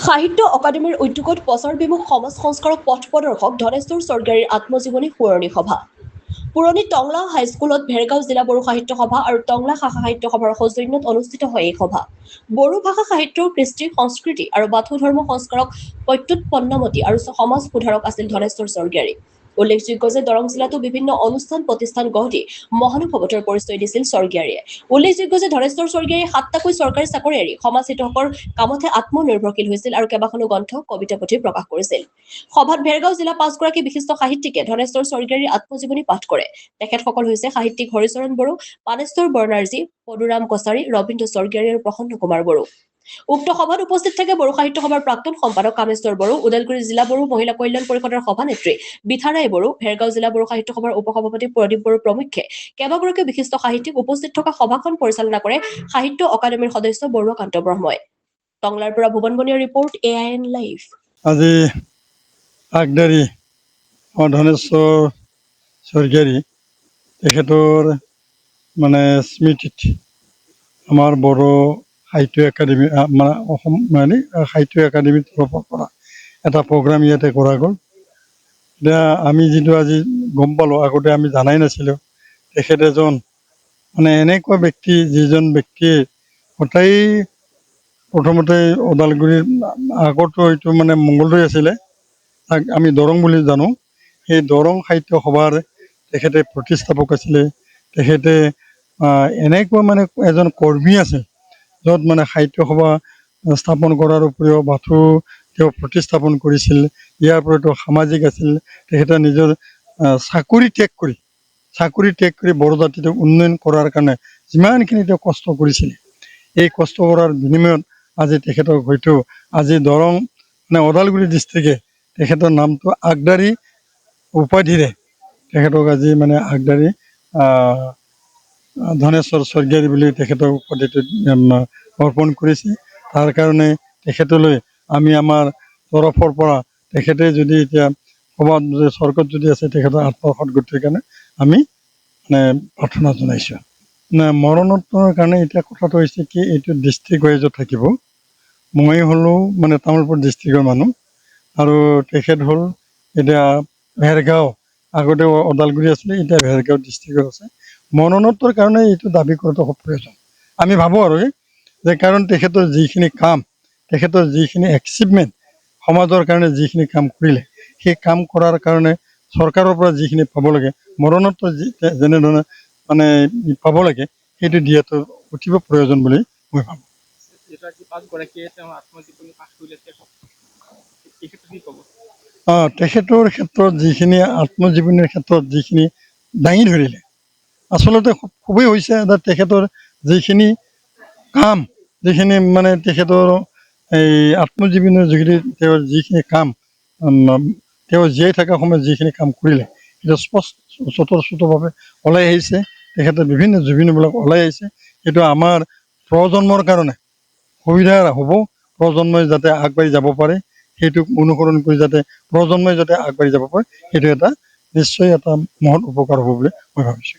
সাহিত্য অকাডেমীৰ উদ্যোগত প্ৰচাৰ বিমুখ সমাজ সংস্কাৰক পথ প্ৰদৰ্শক ধনেশ্বৰ স্বৰ্গীয়াৰীৰ আত্মজীৱনী সোঁৱৰণী সভা। পুৰণি টংলা হাইস্কুলত ভেৰগাঁও জিলা বড়ো সাহিত্য সভা আৰু টংলা শাখা সাহিত্য সভাৰ সৌজন্যত অনুষ্ঠিত হয় এই সভা। বড়ো ভাষা সাহিত্যৰ কৃষ্টি সংস্কৃতি আৰু বাথৌ ধৰ্ম সংস্কাৰক প্ৰত্যুৎপন্নমতী আৰু সমাজ সুধাৰক আছিল ধনেশ্বৰ স্বৰ্গীয়াৰী। উল্লেখযোগ্য যে দৰং জিলাতো বিভিন্ন অনুষ্ঠান প্ৰতিষ্ঠান গঢ়ি মহানুভৱতৰ পৰিচয় দিছিল স্বৰ্গীয়াৰীয়ে। উল্লেখযোগ্য যে ধনেশ্বৰ স্বৰ্গীয়াৰীয়ে 7টাকৈ চৰকাৰী চাকৰি এৰি সমাজ হিতকৰ কামতহে আত্মনিৰ্ভৰশীল হৈছিল আৰু কেইবাখনো গ্ৰন্থ কবিতা পুথি প্ৰকাশ কৰিছিল। সভাত ভেৰগাঁও জিলা 5গৰাকী বিশিষ্ট সাহিত্যিকে ধনেশ্বৰ স্বৰ্গীয়াৰীৰ আত্মজীৱনী পাঠ কৰে। তেখেতসকল হৈছে সাহিত্যিক হৰিচৰণ বড়ো, পানেশ্বৰ বৰ্ণাৰ্জী, পদুৰাম কছাৰী, ৰবীন্দ্ৰ স্বৰ্গীয়াৰী আৰু প্ৰসন্ন কুমাৰ বড়ো। উক্ত সভাত উপস্থিত থাকে বড়ো সাহিত্য সভাৰ প্ৰাক্তন সম্পাদক কামেশ্বৰ বড়ো, ওদালগুৰি জিলা বড়ো মহিলা কল্যাণ পৰিষদৰ সভানেত্ৰী বিথাৰাই বড়ো, ভেৰগাঁও জিলা বড়ো সাহিত্য সভাৰ উপসভাপতি প্ৰদীপ বড়ো প্ৰমুখ্যে কেইবাগৰাকী বিশিষ্ট সাহিত্যিক উপস্থিত থকা সভাখন পৰিচালনা কৰে সাহিত্য অকাডেমীৰ সদস্য বৰুৱাকান্ত ব্ৰহ্মই। টংলাৰ পৰা ভুৱন বনিয়াৰ ৰিপৰ্ট AIN লাইভ। আজি আগদাৰী ধনেশ্বৰ স্বৰ্গীয়াৰী তেখেতৰ মানে স্মৃতিত আমাৰ বড়ো সাহিত্য একাডেমী মানে অসম মানে সাহিত্য একাডেমীৰ তৰফৰ পৰা এটা প্ৰগ্ৰাম ইয়াতে কৰা গ'ল। এতিয়া আমি যিটো আজি গম পালোঁ, আগতে আমি জানাই নাছিলোঁ। তেখেত এজন মানে এনেকুৱা ব্যক্তি, যিজন ব্যক্তিয়ে গোটেই প্ৰথমতে ওদালগুৰিৰ আগতো এইটো মানে মংগলদৈ আছিলে, তাক আমি দৰং বুলি জানো। সেই দৰং সাহিত্য সভাৰ তেখেতে প্ৰতিষ্ঠাপক আছিলে। তেখেতে এনেকুৱা মানে এজন কৰ্মী আছিল, য'ত মানে সাহিত্য সভা স্থাপন কৰাৰ উপৰিও বাথৌ তেওঁ প্ৰতিস্থাপন কৰিছিল। ইয়াৰ উপৰিও সামাজিক আছিল। তেখেতে নিজৰ চাকৰি ত্যাগ কৰি বড়ো জাতিটোক উন্নয়ন কৰাৰ কাৰণে যিমানখিনি তেওঁ কষ্ট কৰিছিলে, এই কষ্ট কৰাৰ বিনিময়ত আজি তেখেতক হয়তো আজি দৰং মানে ওদালগুৰি ডিষ্ট্ৰিক্টে তেখেতৰ নামটো আগদাৰী উপাধিৰে তেখেতক আজি মানে আগদাৰী ধনেশ্বৰ স্বৰ্গীয়াৰী বুলি তেখেতক উপাধিটো অৰ্পণ কৰিছে। তাৰ কাৰণে তেখেতলৈ আমি আমাৰ তৰফৰ পৰা তেখেতে যদি এতিয়া ক'ৰবাত যদি স্বৰ্গত যদি আছে, তেখেতৰ আত্মাৰ সদগতিৰ কাৰণে আমি মানে প্ৰাৰ্থনা জনাইছোঁ। মৰণোত্তৰৰ কাৰণে এতিয়া কথাটো হৈছে কি, এইটো ডিষ্ট্ৰিক্ট ৱাইজত থাকিব। মই হ'লোঁ মানে তামোলপুৰ ডিষ্ট্ৰিক্টৰ মানুহ আৰু তেখেত হ'ল এতিয়া ভেৰগাঁও, আগতে ওদালগুৰি আছিলে, এতিয়া ভেৰগাঁও ডিষ্ট্ৰিক্টত আছে। মৰণোত্তৰ কাৰণে এইটো দাবী কৰাটো খুব প্ৰয়োজন। আমি ভাবোঁ আৰু যে কাৰণ তেখেতৰ যিখিনি কাম, তেখেতৰ যিখিনি এচিভমেণ্ট, সমাজৰ কাৰণে যিখিনি কাম কৰিলে, সেই কাম কৰাৰ কাৰণে চৰকাৰৰ পৰা যিখিনি পাব লাগে, মৰণোত্তৰ যেনেধৰণে মানে পাব লাগে, সেইটো দিয়াটো অতিৱ প্ৰয়োজন বুলি মই ভাবোঁ। তেখেতৰ ক্ষেত্ৰত যিখিনি আত্মজীৱনীৰ ক্ষেত্ৰত যিখিনি দাঙি ধৰিলে, আচলতে খুবেই হৈছে তেখেতৰ যিখিনি কাম, যিখিনি মানে তেখেতৰ এই আত্মজীৱনীৰ যোগেদি তেওঁৰ যিখিনি কাম, তেওঁ জীয়াই থকা সময়ত যিখিনি কাম কৰিলে, সেইটো স্বতঃস্ফূৰ্তভাৱে ওলাই আহিছে। তেখেতে বিভিন্ন জীৱনীবিলাক ওলাই আহিছে। সেইটো আমাৰ প্ৰজন্মৰ কাৰণে সুবিধা হ'ব, প্ৰজন্মই যাতে আগবাঢ়ি যাব পাৰে, সেইটোক অনুসৰণ কৰি যাতে প্ৰজন্মই যাতে আগবাঢ়ি যাব পাৰে, সেইটো এটা নিশ্চয় এটা মহৎ উপকাৰ হ'ব বুলি মই ভাবিছোঁ।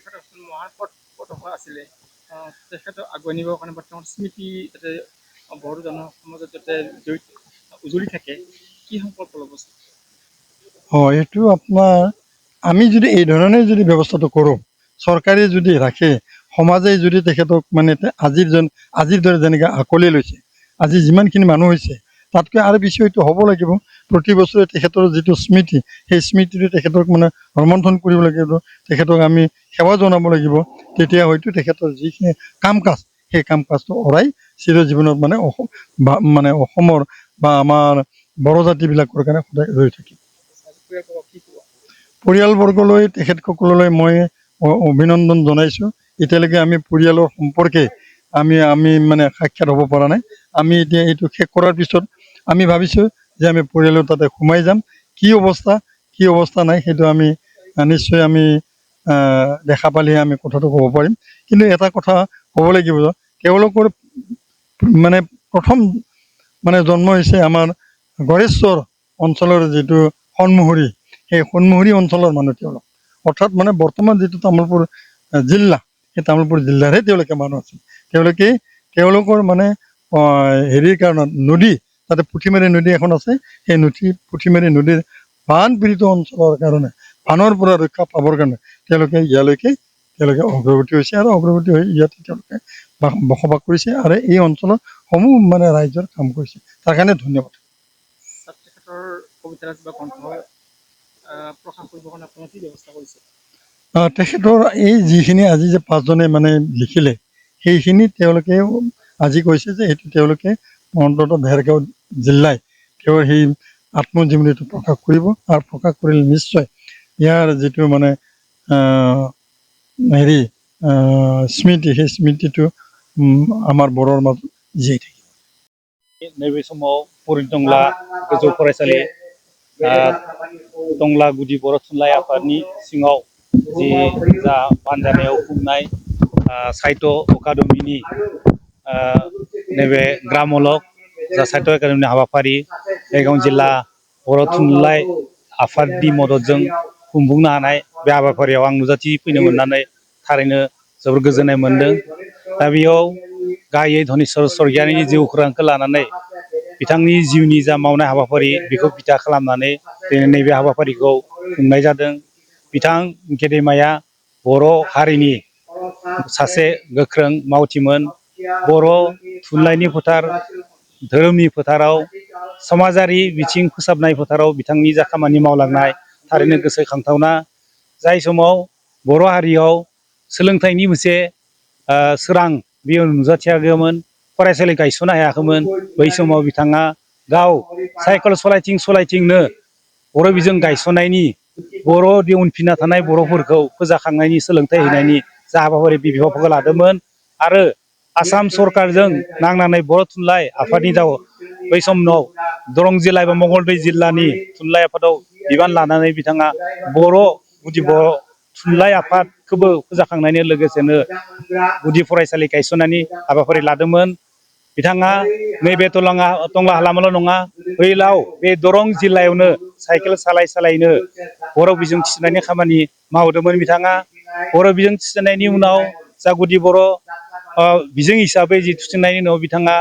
তেখেতক আগুৱাই নিবৰ কাৰণে বৰ্তমান স্মৃতি যাতে বড়ো জনসমাজত যাতে উজলি থাকে, কি সংকল্প ল'ব? এইটো আপোনাৰ আমি যদি এই ধৰণে যদি ব্যৱস্থাটো কৰোঁ, চৰকাৰে যদি ৰাখে, সমাজে যদি তেখেতক মানে আজিৰ দৰে যেনেকৈ আঁকোৱালি লৈছে, আজি যিমানখিনি মানুহ হৈছে, তাতকৈ আৰু বেছি হয়তো হ'ব লাগিব। প্ৰতি বছৰে তেখেতৰ যিটো স্মৃতি, সেই স্মৃতিটো তেখেতক মানে ৰোমন্থন কৰিব লাগিব, তেখেতক আমি সেৱা জনাব লাগিব। তেতিয়া হয়তো তেখেতৰ যিখিনি কাম কাজ, সেই কাম কাজটো অৰাই চিৰজীৱনত মানে অসমৰ বা আমাৰ বড়ো জাতিবিলাকৰ কাৰণে সদায় ৰৈ থাকিব। পৰিয়ালবৰ্গলৈ, তেখেতসকললৈ মই অভিনন্দন জনাইছোঁ। এতিয়ালৈকে আমি পৰিয়ালৰ সম্পৰ্কে আমি মানে সাক্ষাৎ হ'ব পৰা নাই। আমি এতিয়া এইটো শেষ কৰাৰ পিছত আমি ভাবিছোঁ যে আমি পৰিয়ালৰ তাতে সোমাই যাম। কি অৱস্থা নাই, সেইটো আমি নিশ্চয় আমি দেখা পালেহে আমি কথাটো ক'ব পাৰিম। কিন্তু এটা কথা ক'ব লাগিব, তেওঁলোকৰ মানে প্ৰথম মানে জন্ম হৈছে আমাৰ গড়েশ্বৰ অঞ্চলৰ যিটো সন্মুহুৰী, সেই সন্মুহুৰী অঞ্চলৰ মানুহ তেওঁলোক, অৰ্থাৎ মানে বৰ্তমান যিটো তামোলপুৰ জিলা, সেই তামোলপুৰ জিলাৰহে তেওঁলোকে মানুহ আছিল। তেওঁলোকৰ মানে হেৰিৰ কাৰণে নদী তাতে পুঠিমাৰী নদী এখন আছে, সেই পুঠিমাৰী নদীৰ বানপীড়িত অঞ্চলৰ কাৰণে বানৰ পৰা ৰক্ষা পাবৰ কাৰণে তেওঁলোকে অগ্ৰগতি হৈছে আৰু অগ্ৰগতি হৈ ইয়াতে তেওঁলোকে বসবাস কৰিছে আৰু এই অঞ্চলৰ সমূহ মানে ৰাইজৰ কাম কৰিছে। তাৰ কাৰণে ধন্যবাদ। তেখেতৰ কবিতাৰাজ বা গ্ৰন্থ প্ৰকাশ কৰিবৰ কাৰণে আপোনাৰ কি ব্যৱস্থা কৰিছে? তেখেতৰ এই যিখিনি আজি যে 5জনে মানে লিখিলে, সেইখিনি তেওঁলোকে আজি কৈছে যে সেইটো তেওঁলোকে অন্ততঃ ভেৰগাঁও জিলাই তেওঁৰ সেই আত্মজীৱনীটো প্ৰকাশ কৰিব আৰু প্ৰকাশ কৰিলে নিশ্চয় ইয়াৰ যিটো মানে স্মৃতি, সেই স্মৃতিটো আমাৰ বড়োৰ মাজত জীয়াই থাকিব। नैबे समाव परिटंला गोजौ फरायसालि टंला गुदि बर' थुनलाइ आफादनि सिङाव जि जा बानजानायाव खुंनाय साहित्य अकादेमिनि नैबे ग्रामलक जा साहित्य एकाडेमिनि हाबाफारि बेरगाव जिल्ला बर' थुनलाइ आफादनि मददजों खुंफुंनो हानाय बे हाबाफारियाव आं नुजाथि फैनो मोननानै थारैनो जोबोर गोजोननाय मोनदों। दा बेयाव गाहायै धनेस्वर स्वर्गियारिनि जिउ खौरांखौ लानानै बिथांनि जिउनि जा मावनाय हाबाफारि बेखौ बिथा खालामनानै दिनै नैबे हाबाफारिखौ खुंनाय जादों। बिथां गेदेमाया बर' हारिनि सासे गोख्रों मावथिमोन। बर' थुनलाइनि फोथार, धोरोमनि फोथाराव, समाजारि बिथिं फोसाबनाय फोथाराव बिथांनि जा खामानि मावलांनाय थारैनो गोसोखांथावना। जाय समाव बर' हारियाव सोलोंथाइनि मोनसे सोरां बेयो नुजाथियाखैमोन, फरायसालि गायसननो हायाखैमोन, बै समाव बिथाङा गाव साइकेल सलायथिंनो बर' बिजों गायसननायनि, बर' उनफिनना थानाय बर'फोरखौ फोजाखांनायनि, सोलोंथाइ होनायनि जा हाबाफारि बिबानखौ लादोंमोन आरो आसाम सरकारजों नांनानै बर' थुनलाइ आफादनि बै समाव दरं जिल्ला एबा मंगलदै जिल्लानि थुनलाइ आफादाव बिबान लानानै बिथाङा गुदि बर' थुनलाइ आफादखौबो फोजाखांनायनि लोगोसेनो गुदि फरायसालि गायसननायनि हाबाफारि लादोंमोन। बिथाङा नैबे टंला हालामावल' नङा, फैलाव बे दरं जिल्लायावनो साइकेल सालायनो बर' बिजों थिसननायनि खामानि मावदोंमोन। बिथाङा बर' बिजों थिसननायनि उनाव जा गुदि बर' बिजों हिसाबै जि थिसननायनि उनाव बिथाङा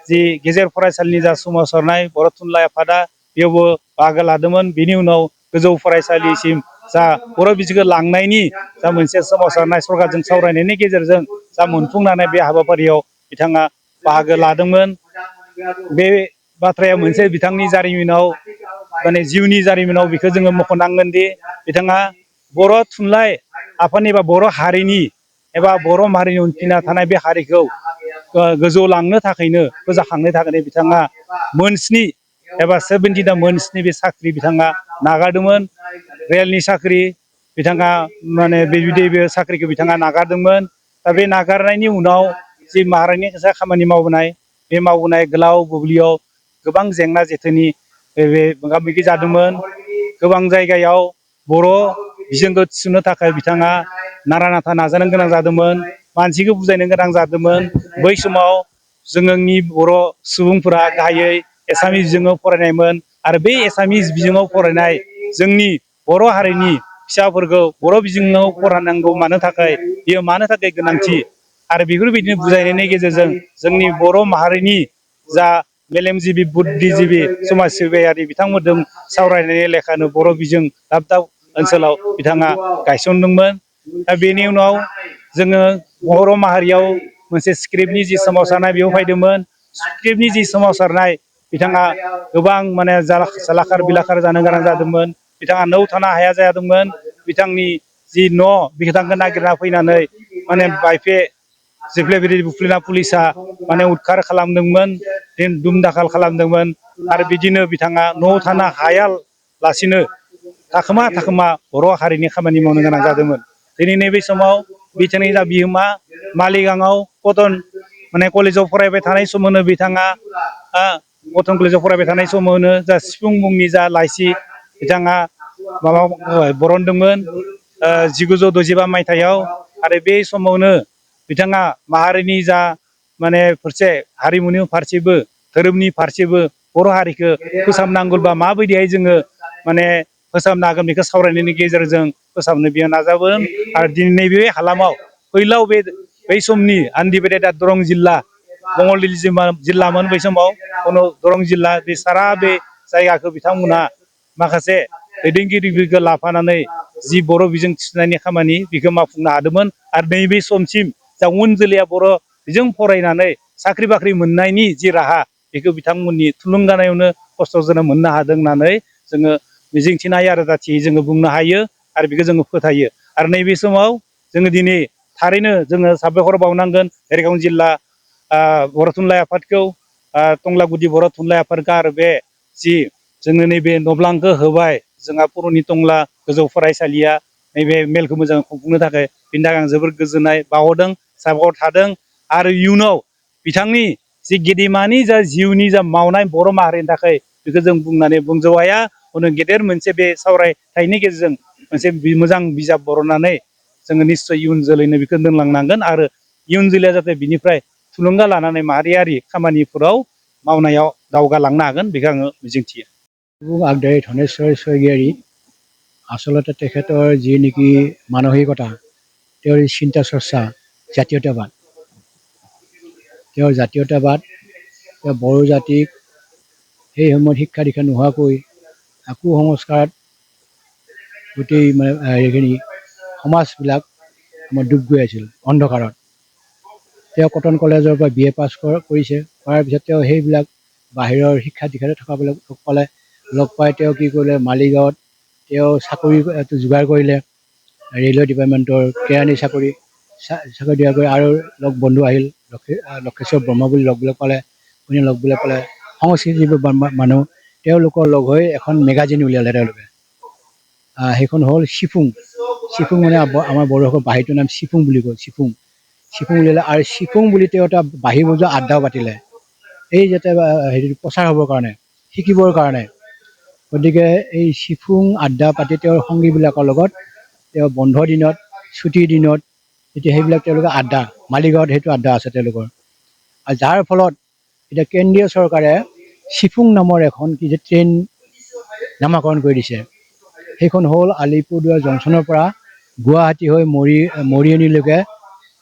जि गेजेर फरायसालिनि जा सोमावसारनाय बर' थुनलाइ आफादा बेयावबो बाहागो लादोंमोन। बेनि उनाव गोजौ फरायसालिसिम जा बर' बिजोंखौ लांनायनि जा मोनसे सोमावसारनाय सरकारजों सावरायनायनि गेजेरजों जा मोनफुंनानै बे हाबाफारियाव बिथाङा बाहागो लादोंमोन। बे बाथ्राया मोनसे बिथांनि जारिमिनाव माने जिउनि जारिमिनाव बेखौ जोङो मख'नांगोन दि बिथाङा बर' थुनलाइ आफादनि एबा बर' हारिनि एबा बर' माहारिनि उनफिनना थानाय बे हारिखौ गोजौ लांनो थाखायनो, फोजाखांनो थाखायनो बिथाङा मोन 7 एबा 70 मोन 7 बे साख्रि बिथाङा नागारदोंमोन। रेलनि साख्रि बिथाङा माने बे साख्रिखौ बिथाङा नागारदोंमोन। दा बे नागारनायनि उनाव जि माहारिनि खामानि मावबोनाय, बे मावबोनाय गोलाव बुब्लियाव गोबां जेंना जेथोनि बे मोगा मोगि जादोंमोन। गोबां जायगायाव बर' बिजोंखौ थिसननो थाखाय बिथाङा नारा नाथा नाजानो गोनां जादोंमोन, मानसिखौ बुजायनो गोनां जादोंमोन। बै समाव जोंनि बर' सुबुंफोरा गाहायै एसामिस बिजोङाव फरायनायमोन आरो बे एसामिस बिजोङाव फरायनाय जोंनि बर' हारिनि फिसाफोरखौ बर' बिजोङाव फरायनांगौ मानो थाखाय, बेयो मानो थाखाय गोनांथि आरो बेफोरबायदिनो बुजायनायनि गेजेरजों जोंनि बर' माहारिनि जा मेलेमजिबि बुद्धिजिबि समाज सिबियारि बिथांमोनजों सावरायनायनि लेखानो बर' बिजों दाब दाब ओनसोलाव बिथाङा गायसनदोंमोन। दा बेनि उनाव जोङो बर' माहारियाव मोनसे स्क्रिप्टनि जि सोमावसारनाय बेयाव फैदोंमोन। स्क्रिप्टनि जि सोमावसारनाय बिथाङा गोबां माने जालाखार बिलाखार जानो गोनां जादोंमोन। बिथाङा न'आव थानो हाया जादोंमोन। बिथांनि जि न' बिथांखौ नागिरना फैनानै माने बायफे जेफ्लेबायदि बुफ्लेना पुलिसा माने उदखार खालामदोंमोन, दुम दाखाल खालामदोंमोन आरो बिदिनो बिथाङा न'आव थानो हायालासिनो थाखोमा बर' हारिनि खामानि मावनो गोनां जादोंमोन। दिनै नैबे समाव बिथांनि जा बिहोमा मालिगाङाव कटन माने कलेजाव फरायबाय थानाय समावनो बिथाङा कटन कलेजाव फरायबाय थानाय समावनो जा सिफुं मुंनि जा लाइसि बिथाङा बरनदोंमोन 1965 मायथाइयाव। आरो बे समावनो बिथाङा माहारिनि जा माने फारसे हारिमुनि फारसेबो धोरोमनि फारसेबो बर' हारिखौ फोसाबनांगौबा माबायदिहाय जोङो माने फोसाबनो हागोन बेखौ सावरायनायनि गेजेरजों फोसाबनो बियो नाजाबोदों। आरो दिनै नैबे हालामाव फैलाव बै समनि आनडिभाइडेड दरं जिल्ला मंगलदै जिल्लामोन बै समाव उनाव दरं जिल्ला बे सारा बे जायगाखौ बिथांमोना माखासे दैदेनगिरिफोरखौ लाफानानै जि बर' बिजों थिसननायनि खामानि बेखौ मावफुंनो हादोंमोन आरो नैबे समसिम जा उन जोलैया बर' बिजों फरायनानै साख्रि बाख्रि मोननायनि जि राहा बेखौ बिथांमोननि थुलुंगानायावनो खस्थ' जोनोम मोननो हादों होननानै जोङो मिजिंथिनाय आरो दाथियै जोङो बुंनो हायो आरो बेखौ जोङो फोथायो आरो नैबे समाव जोङो दिनै थारैनो जोङो साबायखर बावनांगोन भेरगाव जिल्ला बर' थुनलाइ आफादखौ टंलागुदि बर' थुनलाइ आफादखौ आरो बे जि जोंनो नैबे नब्लांखौ होबाय जोंहा पुरनि टंला गोजौ फरायसालिया नैबे मेलखौ मोजाङै खुंफुंनो थाखाय बिनि थाखाय आं जोबोर गोजोननाय बावहरदों साबायखर थादों आरो इयुनाव बिथांनि जि गेदेमानि जा जिउनि जा मावनाय बर' माहारिनि थाखाय बेखौ जों बुंनानै बुंजोब हाया उनाव गेदेर मोनसे बे सावरायथाइनि गेजेरजों मोनसे मोजां बिजाब बरननानै जोङो निस्सय इयुन जोलैनो बेखौ दोनलांनांगोन आरो इयुन जोलैया जाहाथे बिनिफ्राय थुलुंगा लानानै माहारियारि खामानिफोराव मावनायाव दावगालांनो हागोन बेखौ आङो मिजिंथियो। सुबुं आगदारि धनेश्वर स्वरगयारी आसलते तेखेतर जी नेकी मानसिकता তেওঁৰ चिंता चर्चा জাতীয়তাবাদ তেওঁৰ জাতীয়তাবাদ বড়ো জাতিক সেই সময়ত শিক্ষা দীক্ষা নোহোৱাকৈ কুসংস্কাৰত গোটেই মানে এইখিনি সমাজবিলাক আমাৰ ডুব গৈ আছিল অন্ধকাৰত। তেওঁ কটন কলেজৰ পৰা BA পাছ কৰিছে, কৰাৰ পিছত তেওঁ সেইবিলাক বাহিৰৰ শিক্ষা দীক্ষাতে থকাবিলাক পালে, লগ পাই তেওঁ কি কৰিলে মালিগাঁৱত তেওঁ চাকৰি যোগাৰ কৰিলে, ৰেলৱে ডিপাৰ্টমেণ্টৰ কেৰাণী চাকৰি দিয়াৰ কৰি আৰু লগ বন্ধু আহিল লক্ষেশ্বৰ ব্ৰহ্ম বুলি লগবিলাক পালে, শুনি লগবিলাক পালে সংস্কৃতিৰ মানুহ তেওঁলোকৰ লগ হৈ এখন মেগাজিন উলিয়ালে তেওঁলোকে। সেইখন হ'ল চিফুং মানে আমাৰ বড়োসকল বাঁহীটোৰ নাম চিফুং বুলি কয়। চিফুং উলিয়ালে আৰু চিফুং বুলি তেওঁ এটা বাঁহী বজোৱা আড্ডাও পাতিলে, এই যাতে হেৰি প্ৰচাৰ হ'বৰ কাৰণে শিকিবৰ কাৰণে। গতিকে এই চিফুং আড্ডা পাতি তেওঁৰ সংগীবিলাকৰ লগত তেওঁ বন্ধৰ দিনত ছুটিৰ দিনত এতিয়া সেইবিলাক তেওঁলোকে আড্ডা মালিগাঁৱত সেইটো আড্ডা আছে তেওঁলোকৰ। আৰু যাৰ ফলত এতিয়া কেন্দ্ৰীয় চৰকাৰে চিফুং নামৰ এখন কি যে ট্ৰেইন নামাকৰণ কৰি দিছে। সেইখন হ'ল আলিপুৰদুৱাৰ জংচনৰ পৰা গুৱাহাটী হৈ মৰিয়নিলৈকে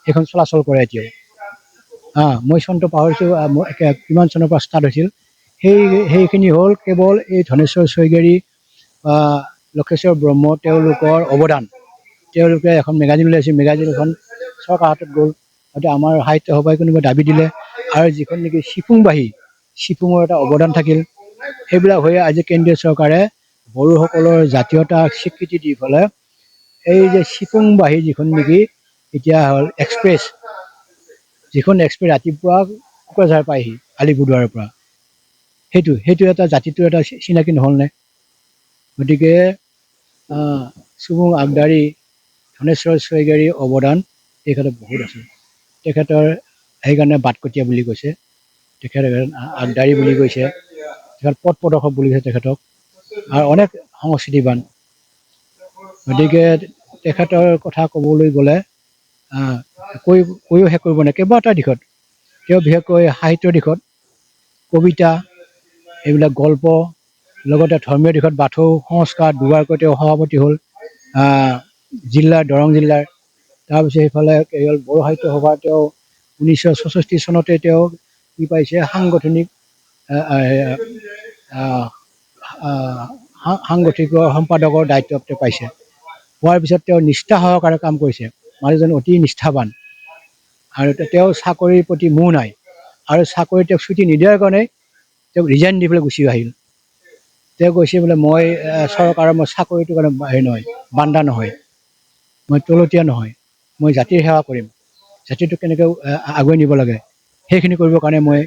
সেইখন চলাচল কৰে এতিয়াও। মই চনটো পাহৰিছোঁ কিমান চনৰ পৰা ষ্টাৰ্ট হৈছিল। সেইখিনি হ'ল কেৱল এই ধনেশ্বৰ স্বৰগয়াৰী লক্ষেশ্বৰ ব্ৰহ্ম তেওঁলোকৰ অৱদান। তেওঁলোকে এখন মেগাজিন উলিয়াইছিল, মেগাজিনখন চৰকাৰ হাতত গ'ল, হয়তো আমাৰ সাহিত্য সভাই কোনোবা দাবী দিলে আৰু যিখন নেকি চিফুঙৰ এটা অৱদান থাকিল। সেইবিলাক হৈ আজি কেন্দ্ৰীয় চৰকাৰে বড়োসকলৰ জাতীয়তাক স্বীকৃতি দি পেলাই এই যে চিফুংবাহী যিখন নেকি এতিয়া হ'ল এক্সপ্ৰেছ, যিখন এক্সপ্ৰেছ ৰাতিপুৱা কোকৰাঝাৰ পায়হি আলিপুৰদুৱাৰৰ পৰা, সেইটো এটা জাতিটোৰ এটা চিনাকি নহ'লনে? গতিকে চুবুং আগদাৰী ধনেশ্বৰ স্বৰগয়াৰীৰ অৱদান এই ক্ষেত্ৰত বহুত আছে। তেখেতৰ সেইকাৰণে বাটকটীয়া বুলি কৈছে, তেখেত আগদাৰী বুলি কৈছে, তেখেত পথ প্ৰদৰ্শক বুলি কৈছে তেখেতক, আৰু অনেক সংস্কৃতিবান। গতিকে তেখেতৰ কথা ক'বলৈ গ'লে কৈও শেষ কৰিব নোৱাৰে। কেইবাটা দিশত তেওঁ বিশেষকৈ সাহিত্যৰ দিশত কবিতা এইবিলাক গল্প, লগতে ধৰ্মীয় দিশত বাথৌ সংস্কাৰ দুবাৰকৈ তেওঁ সভাপতি হ'ল দৰং জিলাৰ। তাৰপিছত সেইফালে হ'ল বড়ো সাহিত্য সভাৰ তেওঁ 1966 চনতে তেওঁ কি পাইছে সাংগঠনিক সম্পাদকৰ দায়িত্ব তেওঁ পাইছে। পোৱাৰ পিছত তেওঁ নিষ্ঠা সহকাৰে কাম কৰিছে, মানুহজন অতি নিষ্ঠাৱান, আৰু তেওঁ চাকৰিৰ প্ৰতি মোহ নাই, আৰু চাকৰি তেওঁক ছুটি নিদিয়াৰ কাৰণে তেওঁক ৰিজাইন দি পেলাই গুচি আহিল। তেওঁ কৈছে বোলে মই চৰকাৰৰ মই চাকৰিটোৰ কাৰণে হেৰি নহয়, বান্ধা নহয়, মই তলতীয়া নহয়, মই জাতিৰ সেৱা কৰিম, জাতিটোক কেনেকৈ আগুৱাই নিব লাগে সেইখিনি কৰিবৰ কাৰণে মই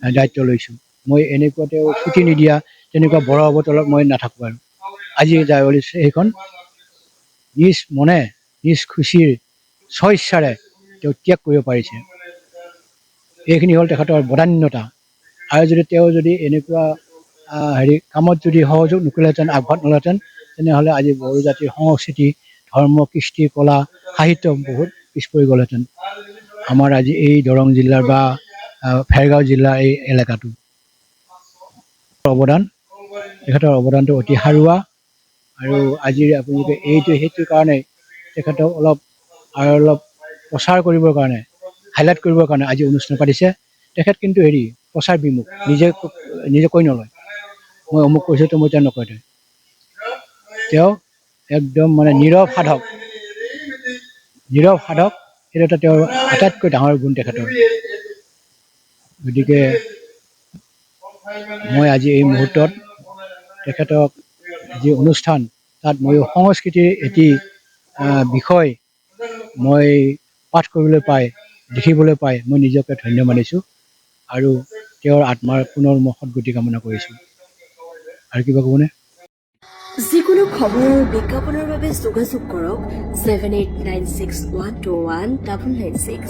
দায়িত্ব লৈছোঁ। মই এনেকুৱা তেওঁ ছুটি নিদিয়া তেনেকুৱা বড়ো অৱতলত মই নাথাকোঁ। আৰু আজি সেইখন নিজ মনে নিজ খুচিৰ স্বইচ্ছাৰে তেওঁ ত্যাগ কৰিব পাৰিছে। এইখিনি হ'ল তেখেতৰ বদান্যতা। আৰু তেওঁ যদি এনেকুৱা কামত যদি সহযোগ নকৰিলেহেঁতেন, আগভাগ নলহেঁতেন, তেনেহ'লে আজি বড়ো জাতিৰ সংস্কৃতি, ধৰ্ম, কৃষ্টি, কলা, সাহিত্য বহুত পিছ পৰি গ'লহেঁতেন আমাৰ আজি এই দৰং জিলাৰ বা ভেৰগাঁও জিলাৰ এই এলেকাটো। তেখেতৰ অৱদানটো অতি সাৰুৱা। আৰু আজিৰ আপোনালোকে সেইটোৰ কাৰণে তেখেতক অলপ প্ৰচাৰ কৰিবৰ কাৰণে, হাইলাইট কৰিবৰ কাৰণে আজি অনুষ্ঠান পাতিছে। তেখেত কিন্তু হেৰি প্ৰচাৰ বিমুখ, নিজে কৈ নলয়, মই অমুক কৈছোঁ তো মই তেওঁ নকয়। তেওঁ একদম মানে নীৰৱ সাধক, সেইটো এটা তেওঁৰ আটাইতকৈ ডাঙৰ গুণ তেখেতৰ। গতিকে মই আজি এই মুহূৰ্তত তেখেতক যি অনুষ্ঠান, তাত মই সংস্কৃতিৰ এটি বিষয় মই পাঠ কৰিবলৈ পাই, দেখিবলৈ পাই মই নিজকে ধন্য মানিছোঁ আৰু তেওঁৰ আত্মাৰ পুনৰ মই সদ্গতি কামনা কৰিছোঁ। আৰু কিবা ক'বনে? যিকোনো খবৰ আৰু বিজ্ঞাপনৰ বাবে যোগাযোগ কৰক 7896121996।